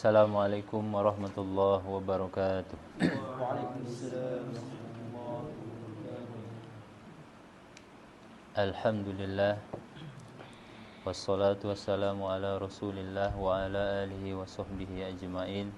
Assalamualaikum warahmatullahi wabarakatuh. Waalaikumsalam warahmatullahi wabarakatuh. Alhamdulillah wassalatu wassalamu ala Rasulillah wa ala alihi wa sahbihi ajma'in.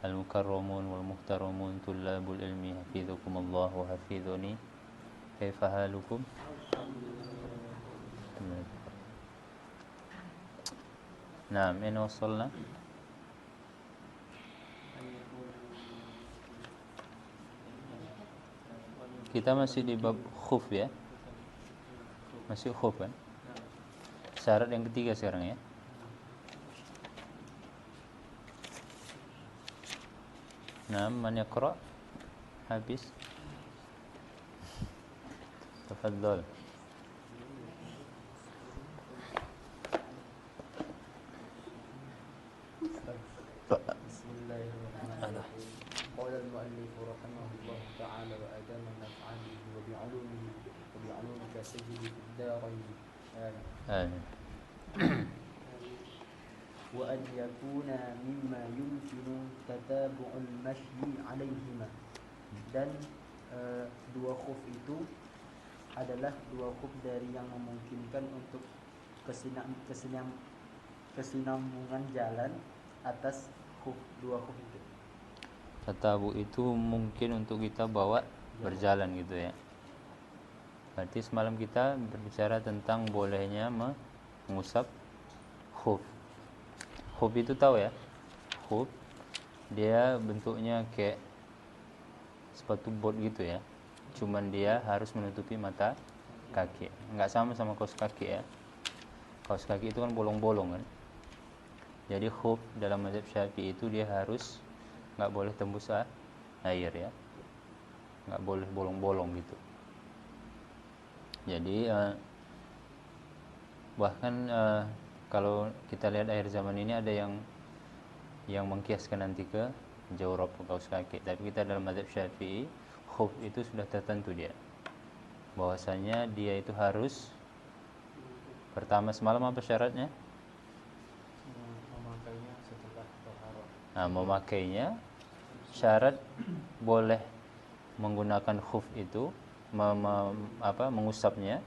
Al-mukarramun wal muhtaramun tullabul ilmi hafizakumullah wa hafizuni. Kaifa halukum? Naam, aina wasalna? Kita masih di bab khuf ya. Masih khuf kan? Syarat yang ketiga sekarang ya. Naam, man yaqra? Habis. Tafadhal. Bismillahirrahmanirrahim. Qala al-mu'allif rahimahullah ta'ala wa adama naf'alihi wa bi'ulumihi wa bi'ulumika sajidi fid darain. Wa an yakuna mimma yumkinu tatabu'ul mashyi 'alaihima. Dan dua khuf itu adalah dua khuf dari yang memungkinkan untuk kesinambungan jalan atas dua khuf itu. Tatabu itu mungkin untuk kita bawa berjalan gitu ya. Berarti semalam kita berbicara tentang bolehnya mengusap khuf. Khuf itu tahu ya? Khuf dia bentuknya kayak sepatu bot gitu ya. Cuman dia harus menutupi mata kaki. Enggak sama kaos kaki ya. Kaos kaki itu kan bolong-bolong kan. Jadi khuf dalam mazhab Syafi'i itu dia harus enggak boleh tembus air ya. Enggak boleh bolong-bolong gitu. Jadi bahkan kalau kita lihat akhir zaman ini ada yang mengkiaskan nanti ke jawrab kaos kaki. Tapi kita dalam mazhab Syafi'i khuf itu sudah tertentu dia. Bahwasanya dia itu harus pertama semalam apa syaratnya? Memakainya setelah taharah. Nah, memakainya syarat boleh menggunakan khuf itu mengusapnya.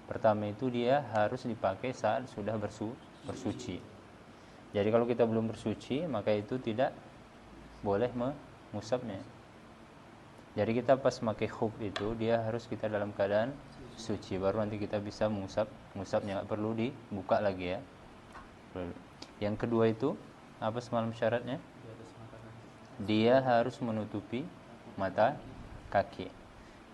Pertama itu dia harus dipakai saat sudah bersuci. Jadi kalau kita belum bersuci maka itu tidak boleh mengusapnya. Jadi kita pas pakai khuf itu dia harus kita dalam keadaan suci, baru nanti kita bisa mengusapnya, nggak perlu dibuka lagi ya. Yang kedua itu apa semalam syaratnya? Dia harus menutupi mata kaki.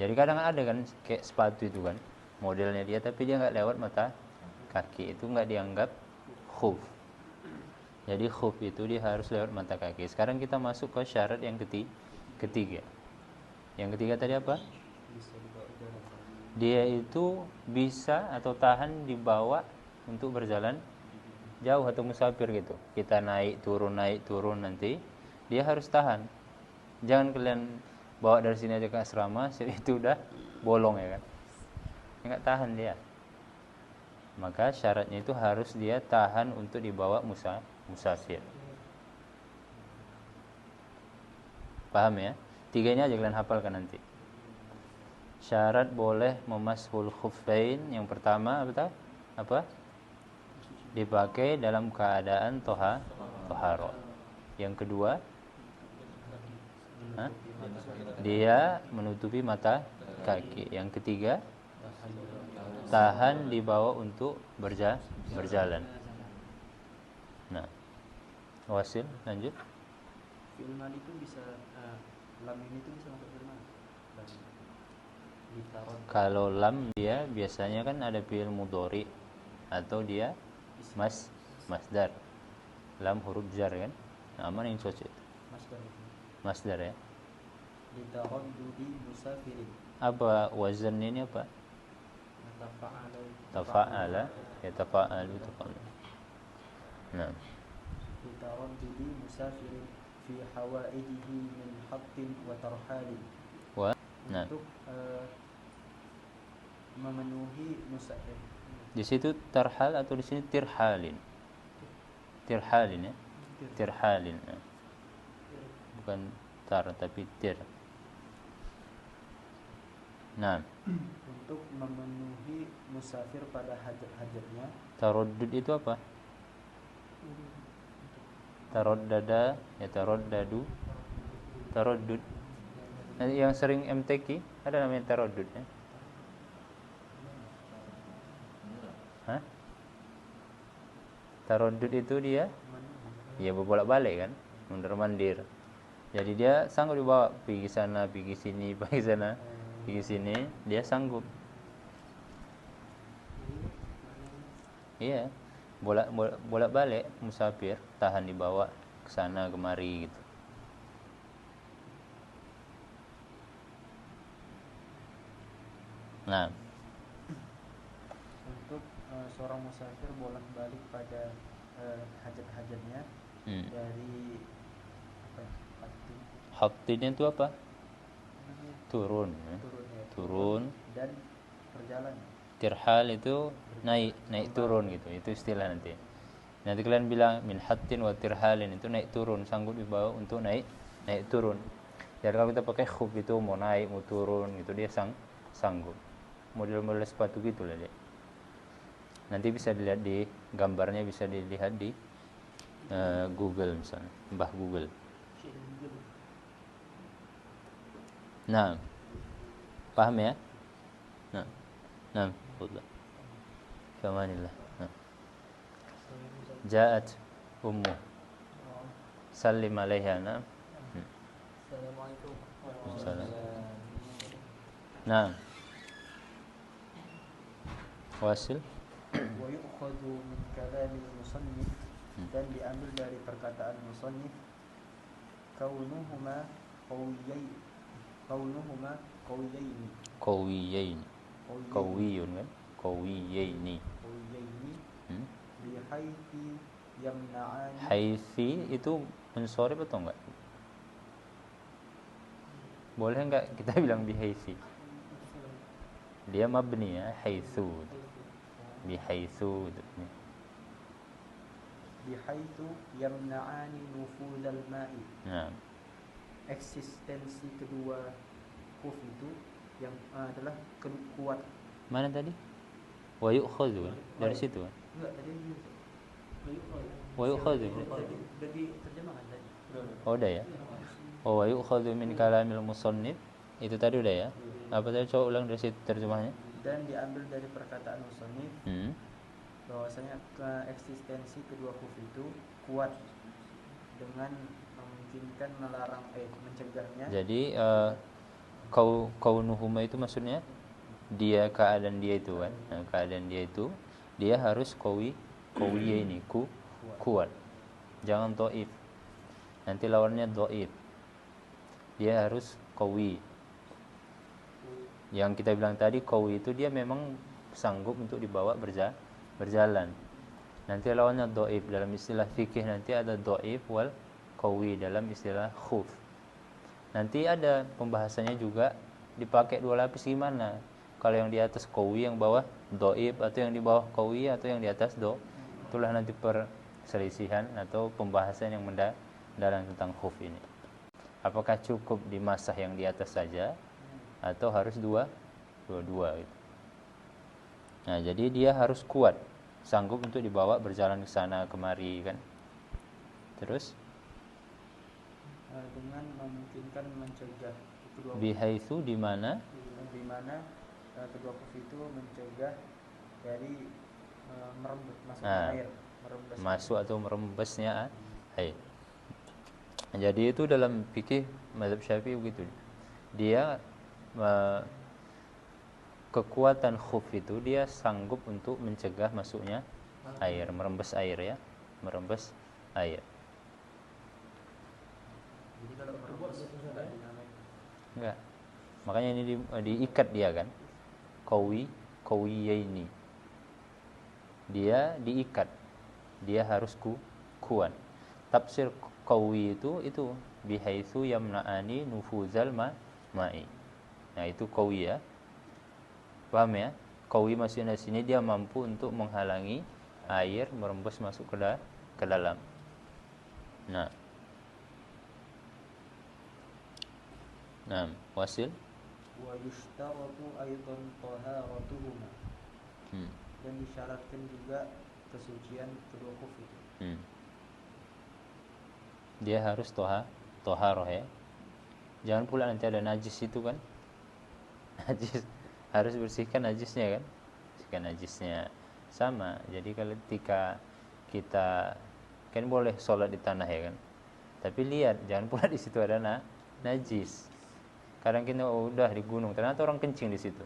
Jadi kadang ada kan kayak sepatu itu kan modelnya dia tapi dia nggak lewat mata kaki, itu nggak dianggap khuf. Jadi khuf itu dia harus lewat mata kaki. Sekarang kita masuk ke syarat yang ketiga. Yang ketiga tadi apa? Dia itu bisa atau tahan dibawa untuk berjalan jauh atau musafir gitu. Kita naik turun nanti dia harus tahan. Jangan kalian bawa dari sini aja ke asrama, itu udah bolong ya kan. Enggak tahan dia. Maka syaratnya itu harus dia tahan untuk dibawa musafir. Paham ya? Tiganya aja kalian hafalkan nanti. Syarat boleh memashul khuffain yang pertama apa? Dipakai dalam keadaan taharah. Yang kedua, dia menutupi mata kaki. Yang ketiga, tahan dibawa untuk berjalan. Nah, wasil lanjut. Fi'il madi itu bisa lam ini itu bisa masuk fi'il madi. Kalau lam dia biasanya kan ada fi'il mudhari atau dia masdar. Lam huruf jar kan? Nah, mana yang cocok? Masdar ya. Litaraddudi musafirin. Apa wazan ini apa? Tafa'ala, yatafa'alu tafa'alu. Nah. Litaraddudi musafirin fi hawaijihi min hattin wa tarhalin. Nah. Untuk memenuhi musafir. Di situ tarhal atau di sini tirhalin? Tirhalin ya. tirhalin. Bukan tar tapi tir. Nah, Untuk memenuhi musafir pada hajat-hajatnya. taroddud itu apa? Taroddada, ya taroddadu, taroddud. Nah, yang sering MTQ ada namanya taroddud ya? Hah? Taroddud itu dia ya berbolak-balik kan, mundur-mandir. Jadi dia sanggup dibawa pergi sana, pergi sini, pergi sana, pergi sini, dia sanggup. Iya, bolak-balik musafir, tahan dibawa ke sana kemari gitu. Nah, Untuk seorang musafir bolak-balik pada hajat-hajatnya dari apa ya, Hattin itu apa? Turun ya. Turun. Dan berjalan. Tirhal itu naik turun gitu. Itu istilah nanti. Nanti kalian bilang min hattin wa tirhalin, itu naik turun, sanggup dibawa untuk naik turun. Jadi kalau kita pakai khuf itu mau naik mau turun gitu dia sanggup. Model-model sepatu gitu lah dia. Nanti bisa dilihat di gambarnya, bisa dilihat di Google misalnya, Mbah Google. Nah, paham ya? Nah, betul. Kamanillah. Ja'at ummu. Sallim alaiha. Assalamualaikum. Nah, wasil. Wa yu'khadhu min kalamil musannif, dan diambil dari perkataan musannif, kaunuhuma Qawiyaini. Qawiyun kan? Qawiyaini. Bihaithi yamna'ani. Haitsi itu mensorib atau enggak? Boleh enggak kita bilang bihaitsi? Dia mabni ya, haitsu. Bihaitsu gitu. Bihaitsu yamna'ani nufuzal ma'i. Nah, eksistensi kedua huruf itu yang adalah kuat. mana tadi? Wa yu'khadhu dari situ kan? Enggak, tadi Wa yu'khadhu. udah diterjemahkan tadi. Oh, udah ya. Oh, wa yu'khadhu min kalamil musannif. Itu tadi udah ya. Apa tadi, coba ulang dari situ terjemahnya. Dan diambil dari perkataan musannif bahwasanya eksistensi kedua huruf itu kuat dengan memungkinkan mencegahnya. Jadi kaunuhuma itu maksudnya dia, keadaan dia itu kan. Nah, keadaan dia itu dia harus qawiya ini kuat. Jangan dhaif. Nanti lawannya dhaif. Dia harus qawi. Yang kita bilang tadi qawi itu dia memang sanggup untuk dibawa berjalan. Nanti lawannya dhaif. Dalam istilah fikih nanti ada dhaif wal qawi dalam istilah khuf. Nanti ada pembahasannya juga dipakai dua lapis gimana. Kalau yang di atas qawi, yang bawah dhaif, atau yang di bawah qawi, atau yang di atas itulah nanti perselisihan atau pembahasan yang mendalam tentang khuf ini. Apakah cukup dimasah yang di atas saja atau harus dua-dua gitu. Nah, jadi dia harus kuat, sanggup untuk dibawa berjalan ke sana kemari kan. Terus dengan memungkinkan mencegah kedua bihaitsu di mana kedua huruf itu mencegah dari masuk atau merembesnya air. Jadi itu dalam fikih mazhab Syafi'i begitu. Dia kekuatan khuf itu dia sanggup untuk mencegah masuknya air, merembes air ya, merembes air. Jadi kalau merembes enggak. Makanya ini diikat dia kan. Qawiyaini. Dia diikat. Dia harus kuat. Tafsir qawi itu bihaitsu yamna'ani nufuzal ma'i. Nah, itu qawi ya. Paham ya? Qawi maksudnya sini dia mampu untuk menghalangi air merembes masuk ke dalam. Nah. Nah, wasil. Wa yushtaratu aidan taharatuhuma. Dan disyaratkan juga kesucian kedua khuf itu. Dia harus toharoh ya. Jangan pula nanti ada najis itu kan. Najis harus bersihkan najisnya kan. Bersihkan najisnya sama. Jadi ketika kita kan boleh sholat di tanah ya kan. Tapi lihat jangan pula di situ ada najis. Kadang kita udah di gunung, ternyata orang kencing di situ.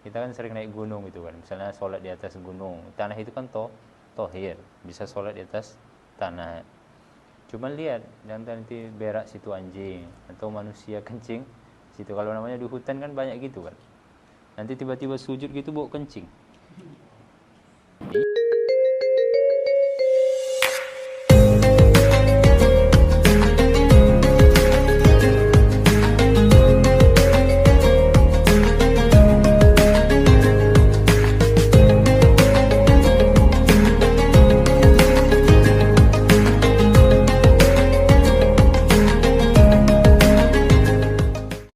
Kita kan sering naik gunung gitu kan. Misalnya sholat di atas gunung, tanah itu kan tohir, bisa sholat di atas tanah. Cuma lihat, jangan nanti berak situ anjing atau manusia kencing situ. Kalau namanya di hutan kan banyak gitu kan. Nanti tiba-tiba sujud gitu bau kencing.